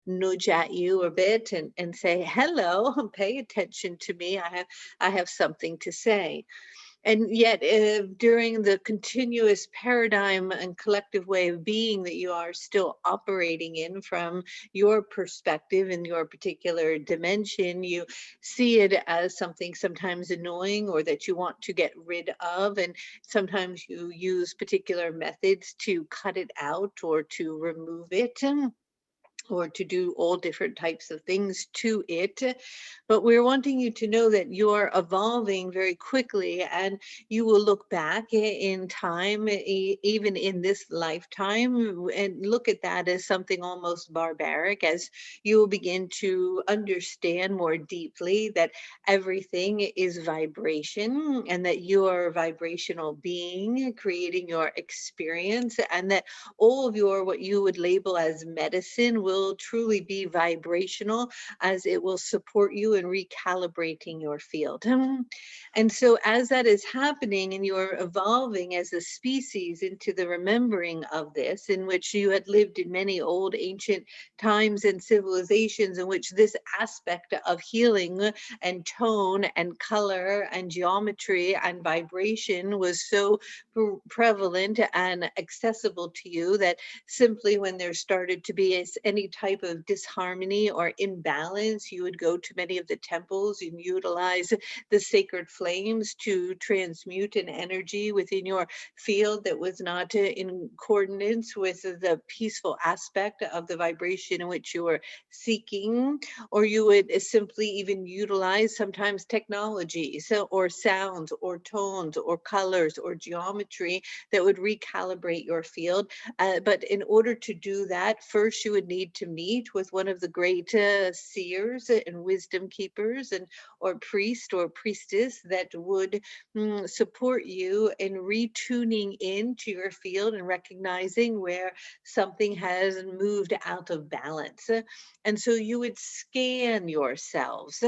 nudge at you a bit and say, hello, pay attention to me. I have something to say. And yet, during the continuous paradigm and collective way of being that you are still operating in from your perspective in your particular dimension, you see it as something sometimes annoying or that you want to get rid of. And sometimes you use particular methods to cut it out or to remove it, or to do all different types of things to it. But we're wanting you to know that you're evolving very quickly, and you will look back in time, even in this lifetime, and look at that as something almost barbaric, as you will begin to understand more deeply that everything is vibration, and that you are a vibrational being creating your experience, and that all of your what you would label as medicine will truly be vibrational, as it will support you in recalibrating your field. And so as that is happening and you're evolving as a species into the remembering of this, in which you had lived in many old ancient times and civilizations in which this aspect of healing and tone and color and geometry and vibration was so prevalent and accessible to you, that simply when there started to be any type of disharmony or imbalance, you would go to many of the temples and utilize the sacred flames to transmute an energy within your field that was not in coordinates with the peaceful aspect of the vibration in which you were seeking. Or you would simply even utilize sometimes technology, so or sounds or tones or colors or geometry that would recalibrate your field. But in order to do that, first you would need to meet with one of the great seers and wisdom keepers, and or priest or priestess that would support you in retuning into your field and recognizing where something has moved out of balance. And so you would scan yourselves.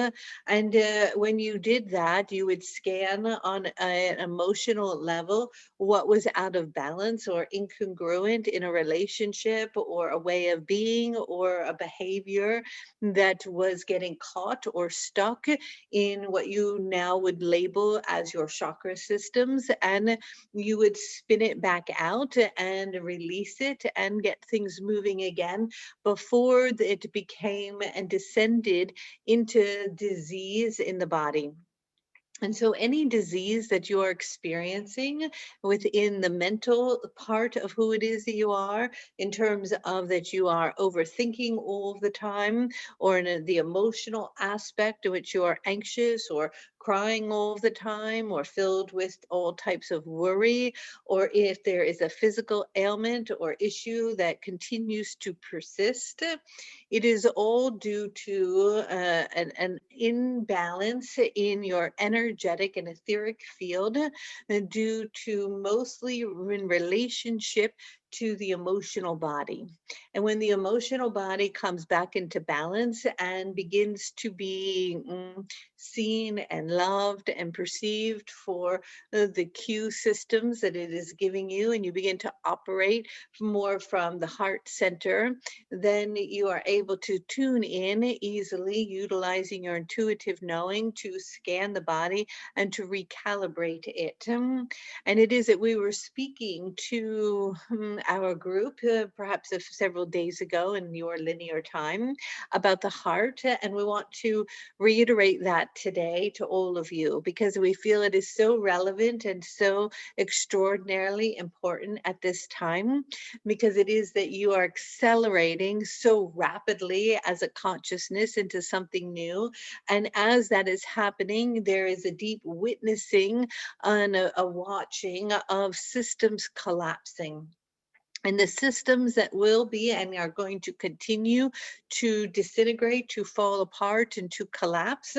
And when you did that, you would scan on an emotional level what was out of balance or incongruent in a relationship or a way of being or a behavior that was getting caught or stuck in what you now would label as your chakra systems. And you would spin it back out and release it and get things moving again before it became and descended into disease in the body. And so, any disease that you are experiencing within the mental part of who it is that you are, in terms of that you are overthinking all the time, or in the emotional aspect in which you are anxious or crying all the time, or filled with all types of worry, or if there is a physical ailment or issue that continues to persist, it is all due to an imbalance in your energetic and etheric field, due to mostly in relationship to the emotional body. And when the emotional body comes back into balance and begins to be seen and loved and perceived for the cue systems that it is giving you, and you begin to operate more from the heart center, then you are able to tune in easily, utilizing your intuitive knowing to scan the body and to recalibrate it. And it is that we were speaking to our group, perhaps several days ago in your linear time, about the heart. And we want to reiterate that today to all of you, because we feel it is so relevant and so extraordinarily important at this time, because it is that you are accelerating so rapidly as a consciousness into something new. And as that is happening, there is a deep witnessing and a watching of systems collapsing. And the systems that will be and are going to continue to disintegrate, to fall apart, and to collapse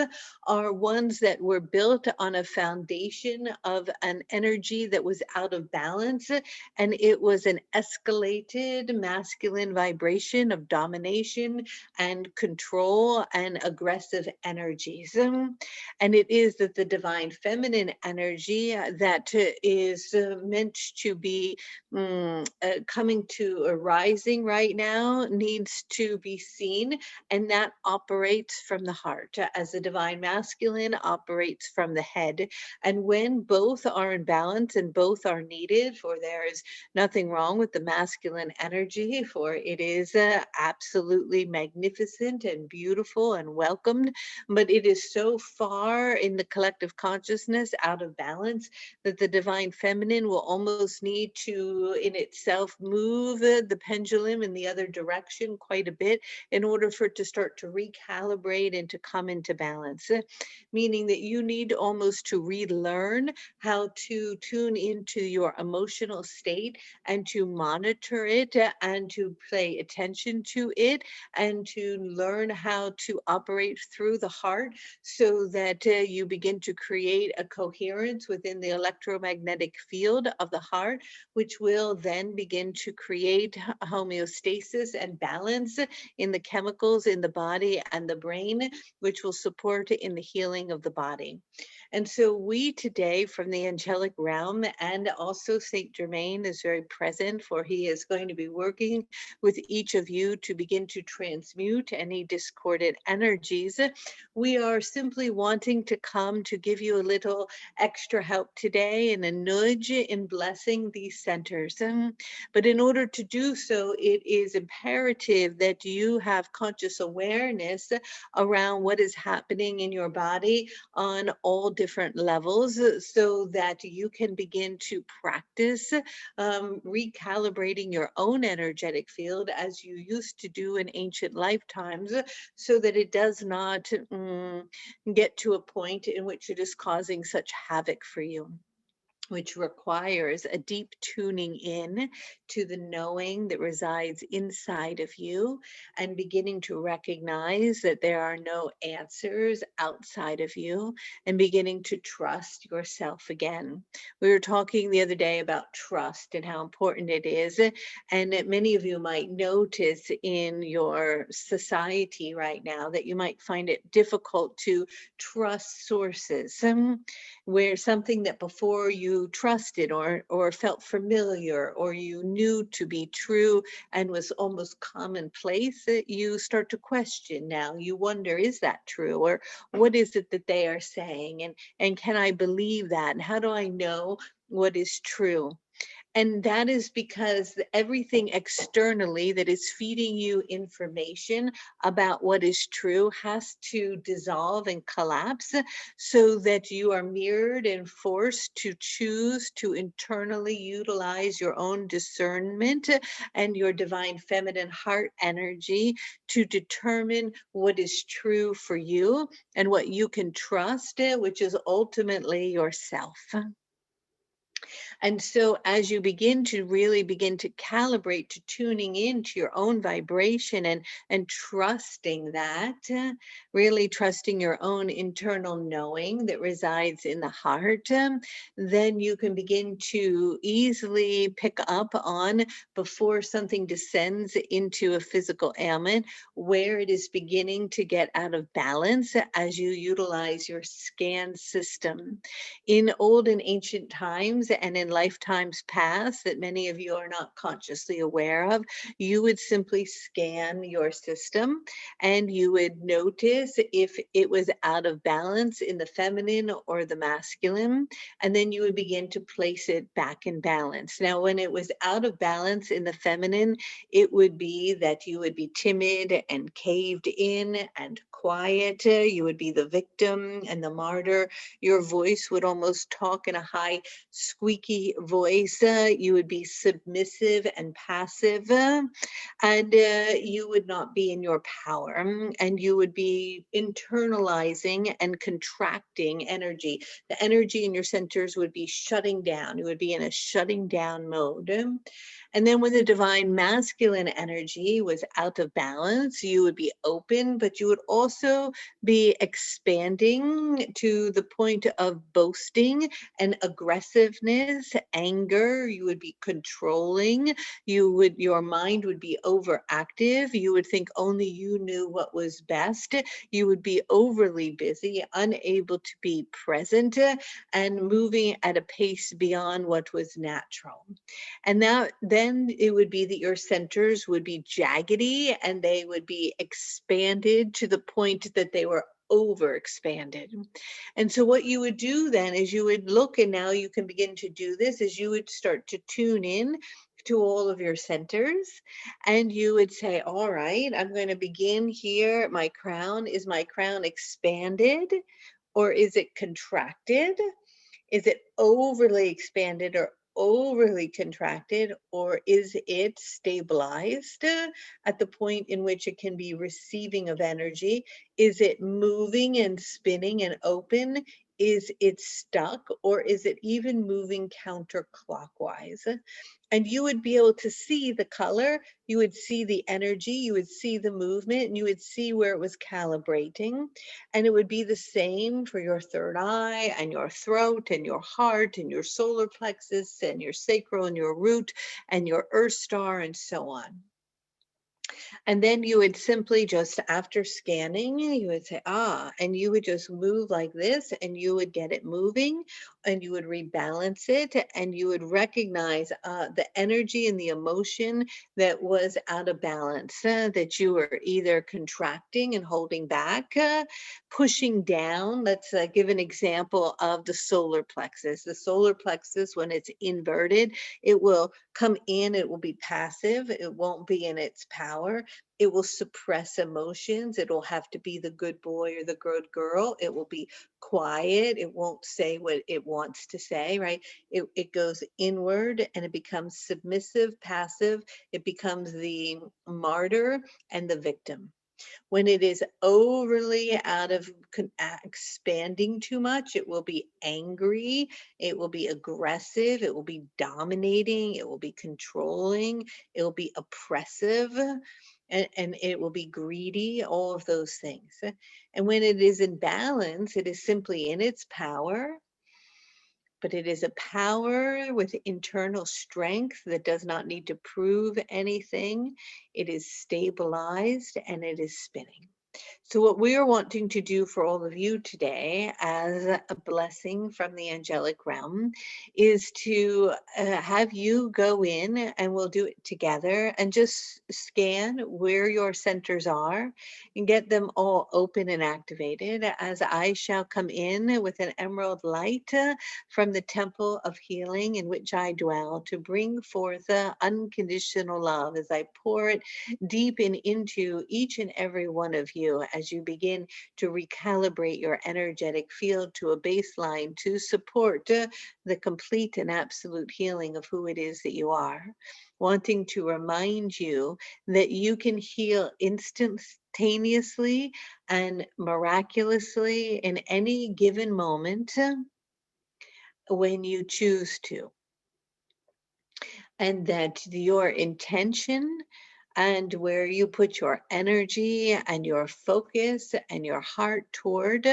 are ones that were built on a foundation of an energy that was out of balance. And it was an escalated masculine vibration of domination and control and aggressive energies. And it is that the divine feminine energy that is meant to be coming to a rising right now needs to be seen, and that operates from the heart, as the divine masculine operates from the head. And when both are in balance and both are needed, for there is nothing wrong with the masculine energy, for it is absolutely magnificent and beautiful and welcomed, but it is so far in the collective consciousness out of balance that the divine feminine will almost need to, in itself, move the pendulum in the other direction quite a bit in order for it to start to recalibrate and to come into balance. Meaning that you need almost to relearn how to tune into your emotional state and to monitor it and to pay attention to it and to learn how to operate through the heart so that you begin to create a coherence within the electromagnetic field of the heart, which will then begin to create homeostasis and balance in the chemicals in the body and the brain, which will support in the healing of the body. And so we today from the angelic realm, and also Saint Germain is very present, for he is going to be working with each of you to begin to transmute any discordant energies. We are simply wanting to come to give you a little extra help today and a nudge in blessing these centers. But in order to do so, it is imperative that you have conscious awareness around what is happening in your body on all different levels, so that you can begin to practice recalibrating your own energetic field as you used to do in ancient lifetimes, so that it does not get to a point in which it is causing such havoc for you, which requires a deep tuning in to the knowing that resides inside of you and beginning to recognize that there are no answers outside of you and beginning to trust yourself again. We were talking the other day about trust and how important it is, and that many of you might notice in your society right now that you might find it difficult to trust sources. Where something that before you trusted or felt familiar or you knew to be true and was almost commonplace, you start to question now. You wonder, is that true? Or what is it that they are saying? And can I believe that? And how do I know what is true? And that is because everything externally that is feeding you information about what is true has to dissolve and collapse, so that you are mirrored and forced to choose to internally utilize your own discernment and your divine feminine heart energy to determine what is true for you and what you can trust, which is ultimately yourself. And so as you begin to really begin to calibrate to tuning into your own vibration and trusting that, really trusting your own internal knowing that resides in the heart, then you can begin to easily pick up on, before something descends into a physical ailment, where it is beginning to get out of balance as you utilize your scan system. In old and ancient times and in lifetimes past that many of you are not consciously aware of, you would simply scan your system and you would notice if it was out of balance in the feminine or the masculine, and then you would begin to place it back in balance. Now, when it was out of balance in the feminine, it would be that you would be timid and caved in and quiet. You would be the victim and the martyr. Your voice would almost talk in a high, squeaky voice. You would be submissive and passive, and you would not be in your power. And you would be internalizing and contracting energy. The energy in your centers would be shutting down. You would be in a shutting down mode. And then when the divine masculine energy was out of balance, you would be open, but you would also be expanding to the point of boasting and aggressiveness sadness, anger, you would be controlling, your mind would be overactive, you would think only you knew what was best, you would be overly busy, unable to be present, and moving at a pace beyond what was natural. And now then it would be that your centers would be jaggedy and they would be expanded to the point that they were overexpanded. And so what you would do then is you would look, and now you can begin to do this, is you would start to tune in to all of your centers, and you would say, all right, I'm going to begin here at my crown. Is my crown expanded or is it contracted? Is it overly expanded or overly contracted, or is it stabilized at the point in which it can be receiving of energy? Is it moving and spinning and open? Is it stuck, or is it even moving counterclockwise? And you would be able to see the color, you would see the energy, you would see the movement, and you would see where it was calibrating. And it would be the same for your third eye and your throat and your heart and your solar plexus and your sacral and your root and your earth star and so on. And then you would simply just, after scanning, you would say, ah, and you would just move like this and you would get it moving and you would rebalance it and you would recognize the energy and the emotion that was out of balance, that you were either contracting and holding back, pushing down. Let's give an example of the solar plexus. The solar plexus, when it's inverted, it will come in, it will be passive, it won't be in its power. It will suppress emotions. It'll have to be the good boy or the good girl. It will be quiet. It won't say what it wants to say, right? It goes inward and it becomes submissive, passive. It becomes the martyr and the victim. When it is overly out of expanding too much, it will be angry, it will be aggressive, it will be dominating, it will be controlling, it will be oppressive, and it will be greedy, all of those things. And when it is in balance, it is simply in its power, but it is a power with internal strength that does not need to prove anything. It is stabilized and it is spinning. So, what we are wanting to do for all of you today, as a blessing from the angelic realm, is to have you go in, and we'll do it together, and just scan where your centers are and get them all open and activated, as I shall come in with an emerald light from the temple of healing in which I dwell, to bring forth unconditional love as I pour it deep into each and every one of you as you begin to recalibrate your energetic field to a baseline to support the complete and absolute healing of who it is that you are. Wanting to remind you that you can heal instantaneously and miraculously in any given moment when you choose to. And that your intention and where you put your energy and your focus and your heart toward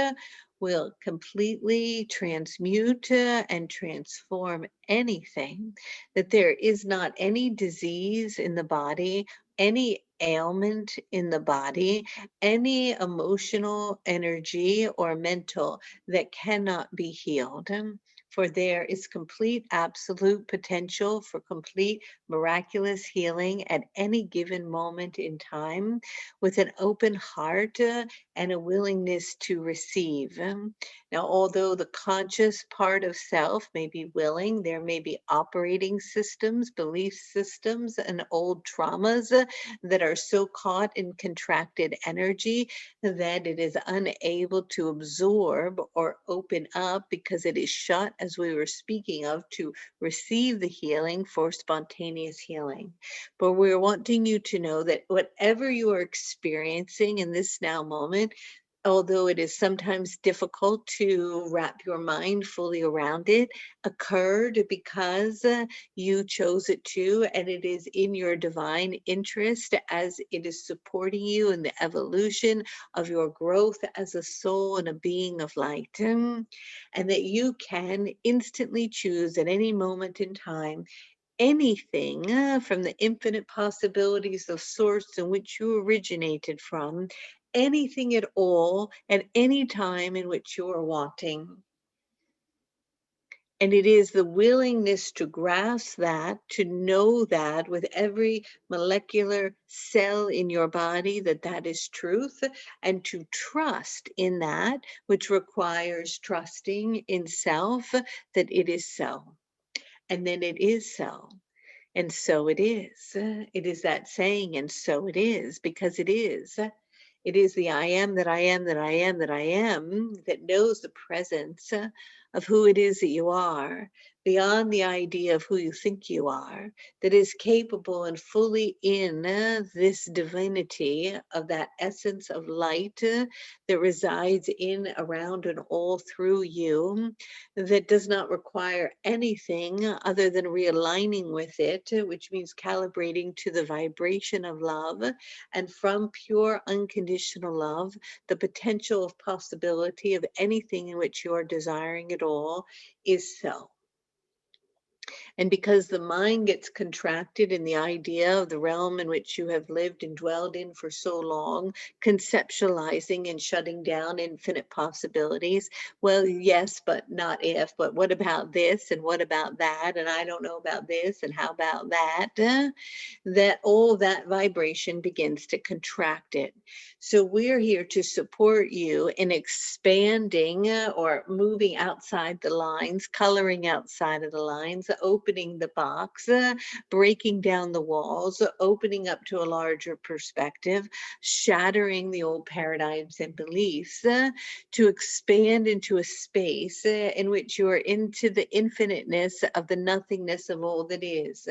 will completely transmute and transform anything. That there is not any disease in the body, any ailment in the body, any emotional energy or mental that cannot be healed. For there is complete, absolute potential for complete miraculous healing at any given moment in time, with an open heart and a willingness to receive. Now, although the conscious part of self may be willing, there may be operating systems, belief systems, and old traumas that are so caught in contracted energy that it is unable to absorb or open up because it is shut, as we were speaking of, to receive the healing for spontaneous healing. But we're wanting you to know that whatever you are experiencing in this now moment, although it is sometimes difficult to wrap your mind fully around it, occurred because you chose it to, and it is in your divine interest as it is supporting you in the evolution of your growth as a soul and a being of light. And that you can instantly choose at any moment in time anything from the infinite possibilities of source in which you originated from, anything at all at any time in which you are wanting. And it is the willingness to grasp that, to know that with every molecular cell in your body that that is truth, and to trust in that, which requires trusting in self, that it is so. And then it is so. And so it is. It is that saying, and so it is, because it is. It is the I am that I am that I am that I am that knows the presence of who it is that you are, beyond the idea of who you think you are, that is capable and fully in this divinity of that essence of light that resides in, around, and all through you, that does not require anything other than realigning with it, which means calibrating to the vibration of love. And from pure unconditional love, the potential of possibility of anything in which you are desiring it all is so. And because the mind gets contracted in the idea of the realm in which you have lived and dwelled in for so long, conceptualizing and shutting down infinite possibilities. Well, yes, but not if, but what about this and what about that? And I don't know about this and how about that? That all that vibration begins to contract it. So we're here to support you in expanding or moving outside the lines, coloring outside of the lines, opening the box, breaking down the walls, opening up to a larger perspective, shattering the old paradigms and beliefs, to expand into a space in which you are into the infiniteness of the nothingness of all that is.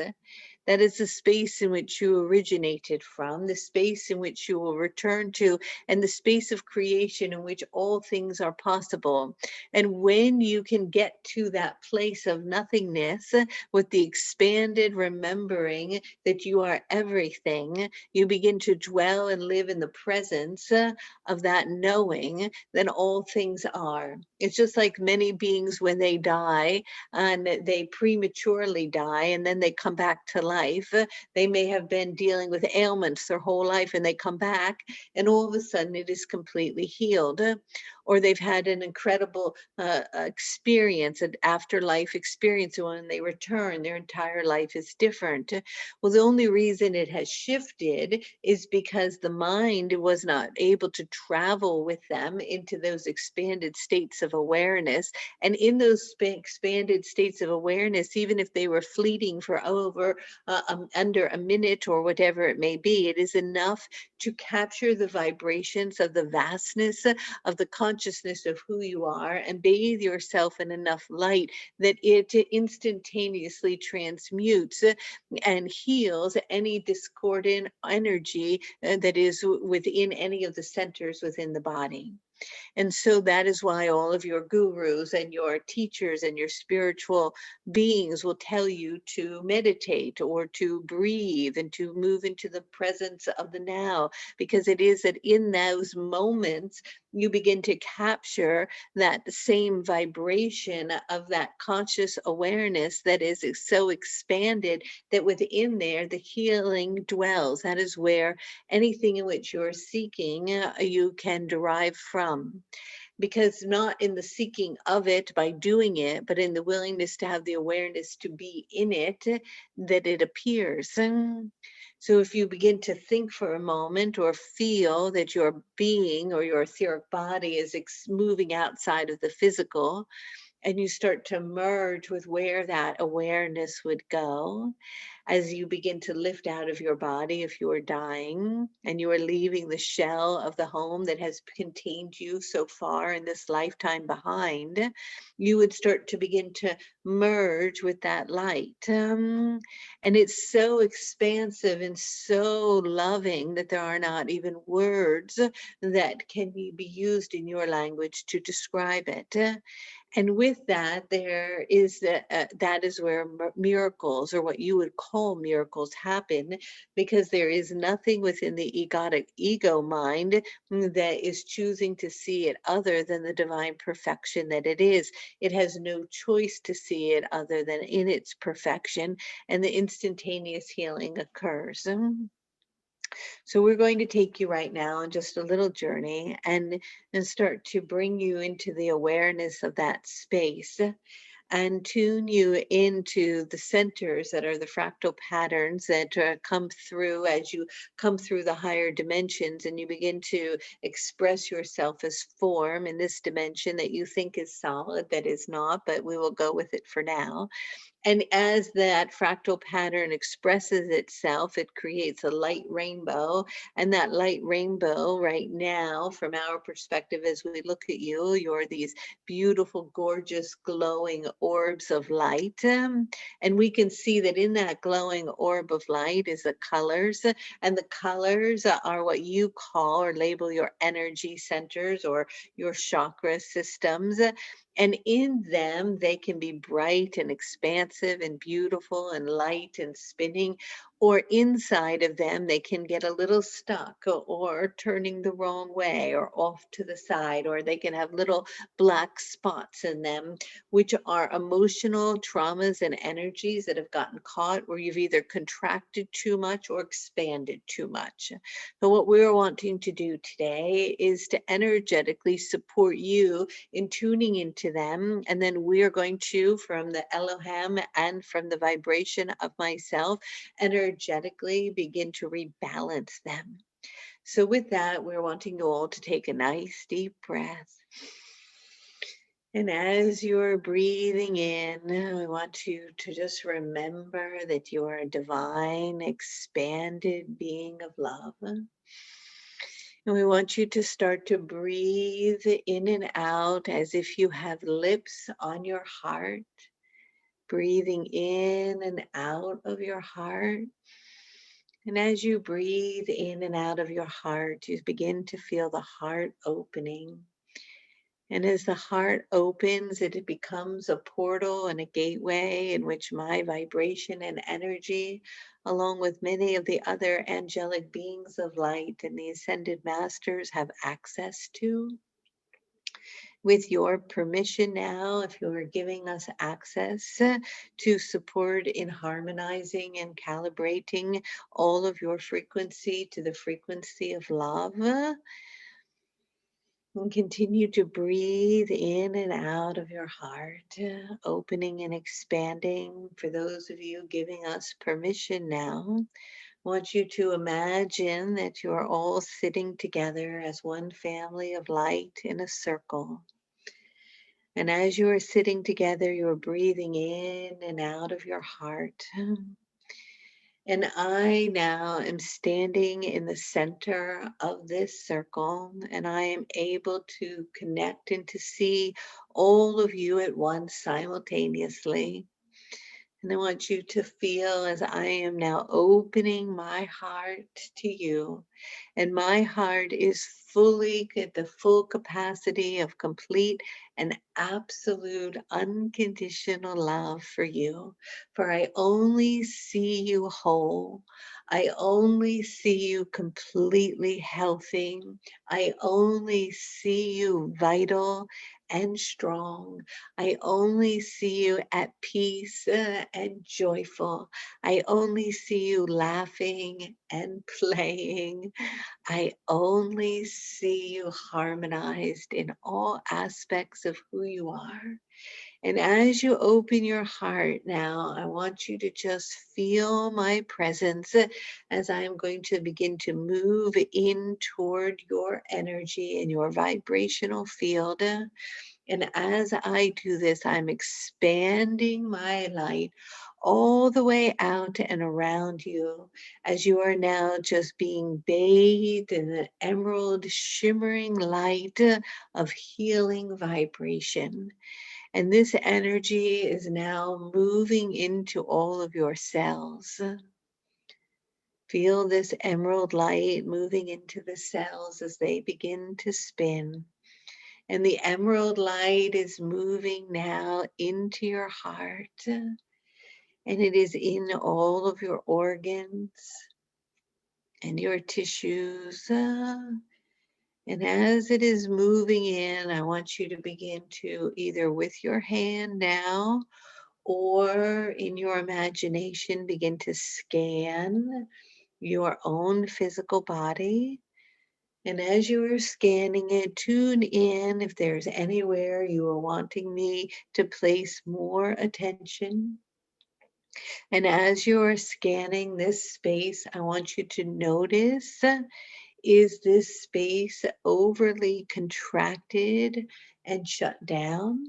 That is the space in which you originated from, the space in which you will return to, and the space of creation in which all things are possible. And when you can get to that place of nothingness with the expanded remembering that you are everything, you begin to dwell and live in the presence of that knowing that all things are. It's just like many beings when they die and they prematurely die and then they come back to life. They may have been dealing with ailments their whole life and they come back and all of a sudden it is completely healed. Or they've had an incredible experience, an afterlife experience, and when they return, their entire life is different. Well, the only reason it has shifted is because the mind was not able to travel with them into those expanded states of awareness. And in those expanded states of awareness, even if they were fleeting for over under a minute or whatever it may be, it is enough to capture the vibrations of the vastness of the consciousness of who you are and bathe yourself in enough light that it instantaneously transmutes and heals any discordant energy that is within any of the centers within the body. And so that is why all of your gurus and your teachers and your spiritual beings will tell you to meditate or to breathe and to move into the presence of the now, because it is that in those moments you begin to capture that same vibration of that conscious awareness that is so expanded that within there the healing dwells. That is where anything in which you're seeking you can derive from, because not in the seeking of it by doing it, but in the willingness to have the awareness to be in it, that it appears. So if you begin to think for a moment or feel that your being or your etheric body is moving outside of the physical, and you start to merge with where that awareness would go as you begin to lift out of your body if you are dying and you are leaving the shell of the home that has contained you so far in this lifetime behind, you would start to begin to merge with that light. And it's so expansive and so loving that there are not even words that can be used in your language to describe it. And with that, there is that is where miracles, or what you would call miracles, happen, because there is nothing within the egotic ego mind that is choosing to see it other than the divine perfection that it is. It has no choice to see it other than in its perfection, and the instantaneous healing occurs. So we're going to take you right now on just a little journey and start to bring you into the awareness of that space and tune you into the centers that are the fractal patterns that come through as you come through the higher dimensions and you begin to express yourself as form in this dimension that you think is solid, that is not, but we will go with it for now. And as that fractal pattern expresses itself, it creates a light rainbow. And that light rainbow, right now, from our perspective, as we look at you, you're these beautiful, gorgeous, glowing orbs of light. And we can see that in that glowing orb of light is the colors. And the colors are what you call or label your energy centers or your chakra systems. And in them, they can be bright and expansive and beautiful and light and spinning, or inside of them, they can get a little stuck or turning the wrong way or off to the side, or they can have little black spots in them, which are emotional traumas and energies that have gotten caught where you've either contracted too much or expanded too much. So, what we're wanting to do today is to energetically support you in tuning into them. And then we're going to, from the Elohim and from the vibration of myself, energetically begin to rebalance them. So, with that, we're wanting you all to take a nice deep breath. And as you're breathing in, we want you to just remember that you are a divine, expanded being of love. And we want you to start to breathe in and out as if you have lips on your heart, breathing in and out of your heart. And as you breathe in and out of your heart, you begin to feel the heart opening. And as the heart opens, it becomes a portal and a gateway in which my vibration and energy, along with many of the other angelic beings of light and the ascended masters, have access to. With your permission now, if you are giving us access to support in harmonizing and calibrating all of your frequency to the frequency of love, and continue to breathe in and out of your heart, opening and expanding. For those of you giving us permission now, I want you to imagine that you are all sitting together as one family of light in a circle. And as you are sitting together, you're breathing in and out of your heart. And I now am standing in the center of this circle, and I am able to connect and to see all of you at once simultaneously. And I want you to feel as I am now opening my heart to you. And my heart is fully at the full capacity of complete and absolute unconditional love for you. For I only see you whole. I only see you completely healthy. I only see you vital and strong. I only see you at peace and joyful. I only see you laughing and playing. I only see you harmonized in all aspects of who you are. And as you open your heart now, I want you to just feel my presence as I am going to begin to move in toward your energy and your vibrational field. And as I do this, I'm expanding my light all the way out and around you, as you are now just being bathed in an emerald shimmering light of healing vibration. And this energy is now moving into all of your cells. Feel this emerald light moving into the cells as they begin to spin. And the emerald light is moving now into your heart. And it is in all of your organs and your tissues. And as it is moving in, I want you to begin to either with your hand now or in your imagination begin to scan your own physical body. And as you are scanning it, tune in if there's anywhere you are wanting me to place more attention. And as you are scanning this space, I want you to notice, is this space overly contracted and shut down?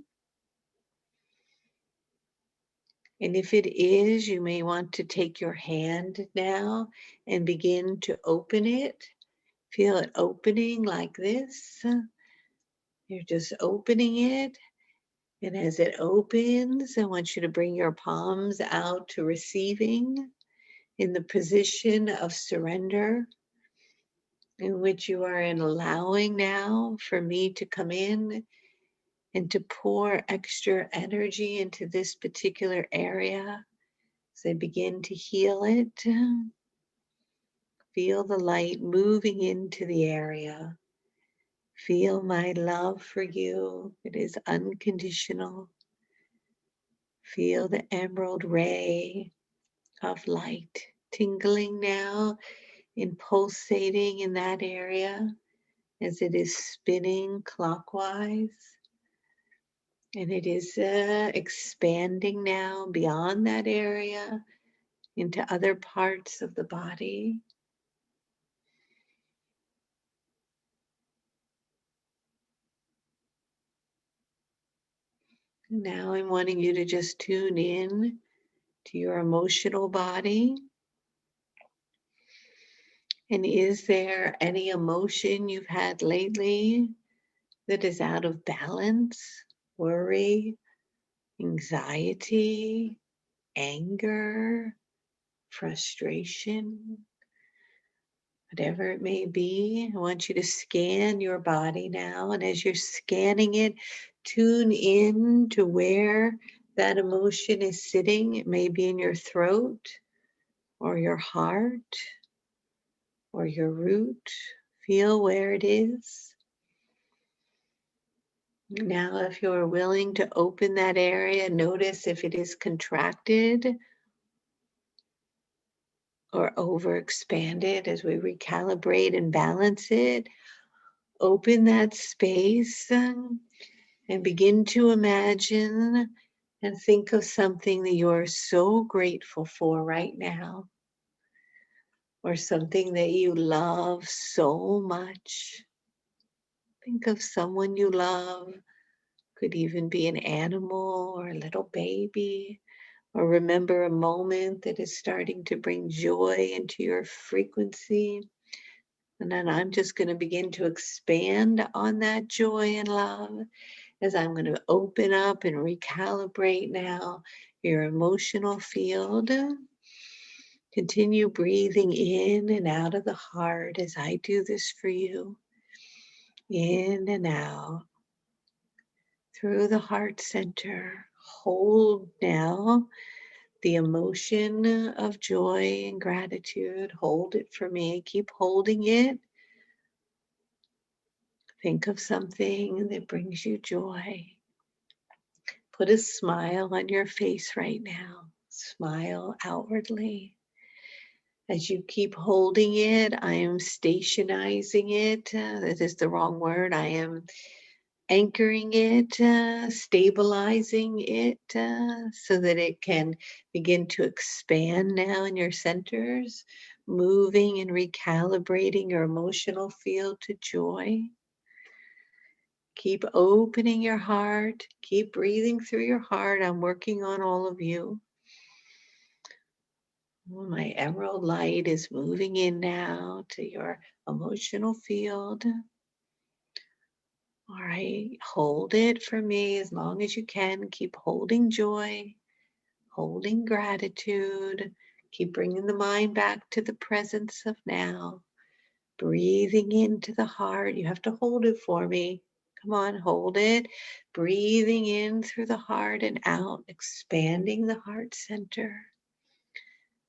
And if it is, you may want to take your hand now and begin to open it. Feel it opening like this. You're just opening it. And as it opens, I want you to bring your palms out to receiving in the position of surrender, in which you are in allowing now for me to come in and to pour extra energy into this particular area. As I begin to heal it, feel the light moving into the area. Feel my love for you. It is unconditional. Feel the emerald ray of light tingling now and pulsating in that area as it is spinning clockwise. And it is expanding now beyond that area into other parts of the body. Now I'm wanting you to just tune in to your emotional body. And is there any emotion you've had lately that is out of balance? Worry, anxiety, anger, frustration, whatever it may be. I want you to scan your body now. And as you're scanning it, tune in to where that emotion is sitting. It may be in your throat or your heart or your root. Feel where it is. Now, if you're willing to open that area, notice if it is contracted or overexpanded as we recalibrate and balance it. Open that space and begin to imagine and think of something that you're so grateful for right now, or something that you love so much. Think of someone you love. Could even be an animal or a little baby, or remember a moment that is starting to bring joy into your frequency. And then I'm just going to begin to expand on that joy and love as I'm going to open up and recalibrate now your emotional field. Continue breathing in and out of the heart as I do this for you. In and out through the heart center. Hold now the emotion of joy and gratitude. Hold it for me. Keep holding it. Think of something that brings you joy. Put a smile on your face right now. Smile outwardly. As you keep holding it, I am stationizing it. That is the wrong word. I am anchoring it, stabilizing it so that it can begin to expand now in your centers, moving and recalibrating your emotional field to joy. Keep opening your heart. Keep breathing through your heart. I'm working on all of you. My emerald light is moving in now to your emotional field. All right, hold it for me as long as you can. Keep holding joy, holding gratitude. Keep bringing the mind back to the presence of now. Breathing into the heart. You have to hold it for me. Come on, hold it. Breathing in through the heart and out, expanding the heart center.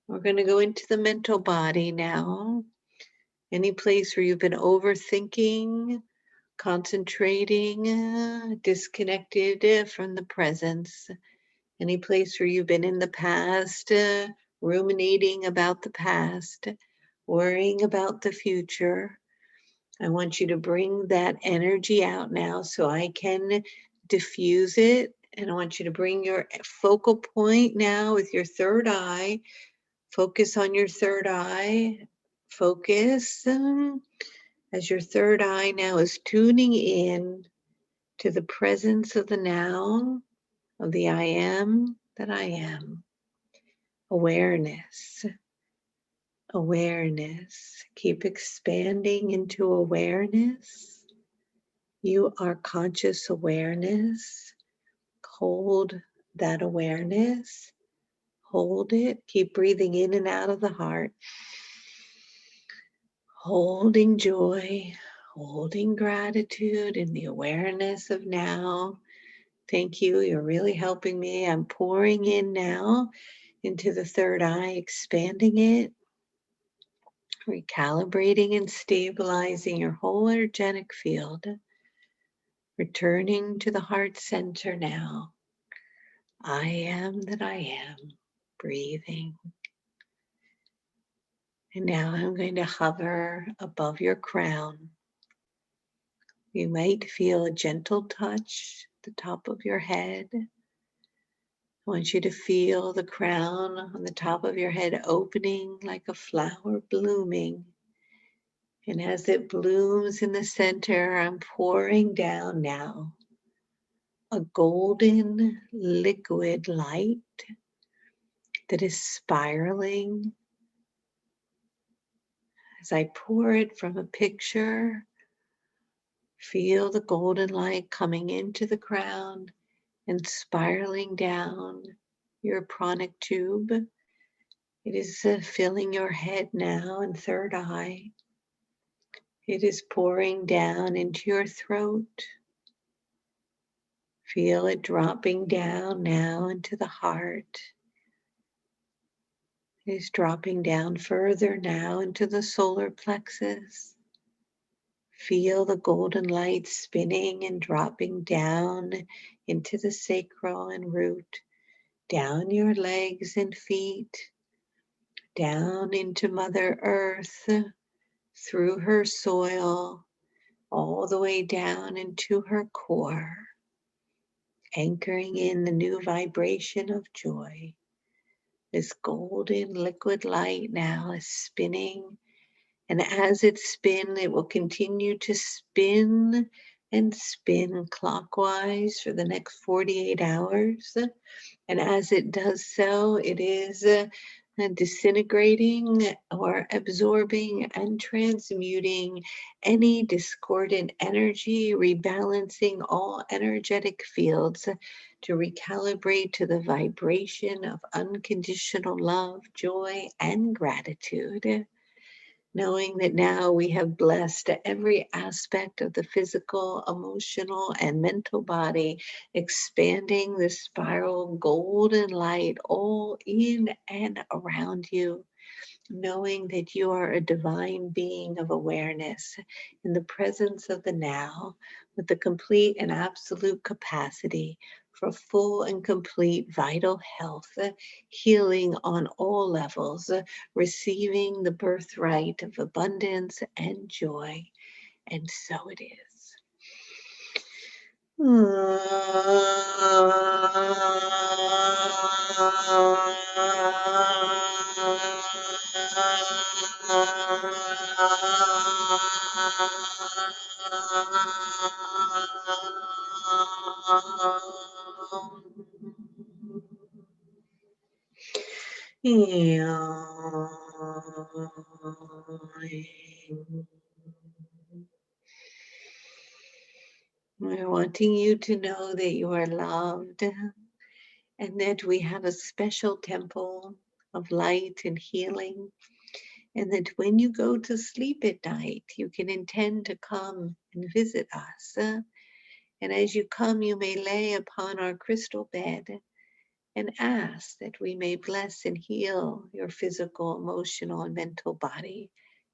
We're going to go into the mental body now. Any place where you've been overthinking, concentrating, disconnected from the presence. Any place where you've been in the past, ruminating about the past, worrying about the future. I want you to bring that energy out now so I can diffuse it. And I want you to bring your focal point now with your third eye. Focus on your third eye. Focus as your third eye now is tuning in to the presence of the now, of the I am that I am. Awareness. Awareness. Keep expanding into awareness. You are conscious awareness. Hold that awareness. Hold it. Keep breathing in and out of the heart. Holding joy, holding gratitude in the awareness of now. Thank you. You're really helping me. I'm pouring in now into the third eye, expanding it, recalibrating and stabilizing your whole energetic field. Returning to the heart center now. I am that I am. Breathing. And now I'm going to hover above your crown. You might feel a gentle touch at the top of your head. I want you to feel the crown on the top of your head opening like a flower blooming. And as it blooms in the center, I'm pouring down now a golden liquid light that is spiraling. As I pour it from a picture, feel the golden light coming into the crown and spiraling down your pranic tube. It is filling your head now and third eye. It is pouring down into your throat. Feel it dropping down now into the heart. It is dropping down further now into the solar plexus. Feel the golden light spinning and dropping down into the sacral and root, down your legs and feet, down into Mother Earth, through her soil, all the way down into her core, anchoring in the new vibration of joy. This golden liquid light now is spinning, and as it spins, it will continue to spin and spin clockwise for the next 48 hours. And as it does so, it is disintegrating or absorbing and transmuting any discordant energy, rebalancing all energetic fields to recalibrate to the vibration of unconditional love, joy, and gratitude. Knowing that now we have blessed every aspect of the physical, emotional, and mental body, expanding the spiral golden light all in and around you, knowing that you are a divine being of awareness in the presence of the now, with the complete and absolute capacity for full and complete vital health, healing on all levels, receiving the birthright of abundance and joy. And so it is. We're wanting you to know that you are loved and that we have a special temple of light and healing, and that when you go to sleep at night, you can intend to come and visit us. And as you come, you may lay upon our crystal bed and ask that we may bless and heal your physical, emotional, and mental body.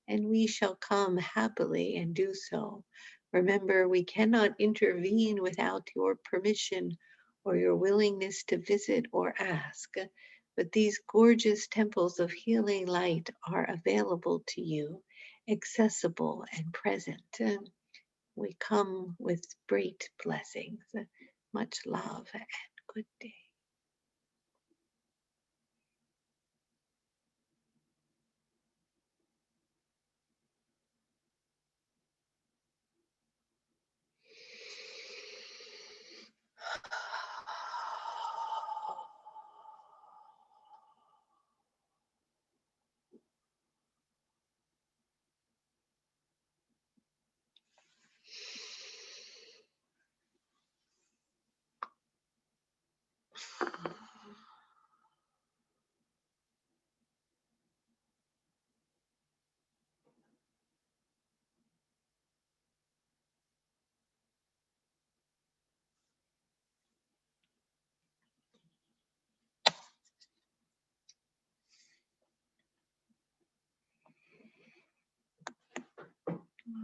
And we shall come happily and do so. Remember, we cannot intervene without your permission or your willingness to visit or ask. But these gorgeous temples of healing light are available to you, accessible and present. We come with great blessings. Much love and good day.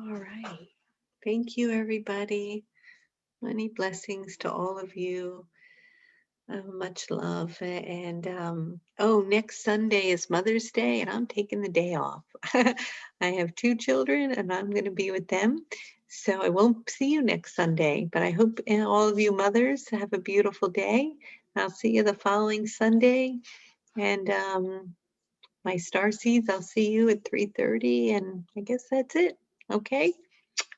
All right. Thank you, everybody. Many blessings to all of you. Much love. And oh, next Sunday is Mother's Day, and I'm taking the day off. I have 2 children, and I'm going to be with them. So I won't see you next Sunday, but I hope all of you mothers have a beautiful day. I'll see you the following Sunday. And my star seeds, I'll see you at 3:30, and I guess that's it. Okay.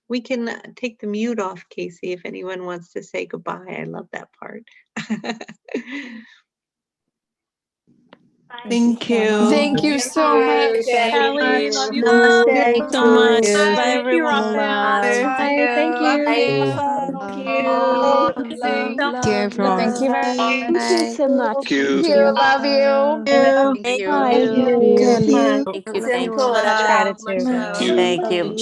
We can take the mute off, Casey, if anyone wants to say goodbye. I love that part. Thank you. Thank you so much. Kelly, love you all. Namaste. Thank you so much. Bye. Bye, Thank you, everyone. Raphael. Bye. Thank you. Thank you. Thank Thank you, everyone. Thank you very Bye. much. Thank you so much. Thank you. Thank you. Love you. Thank Thank you. Bye. you. Kelly. Thank you. Thank you. So much Bye. gratitude. Thank you. Thank you.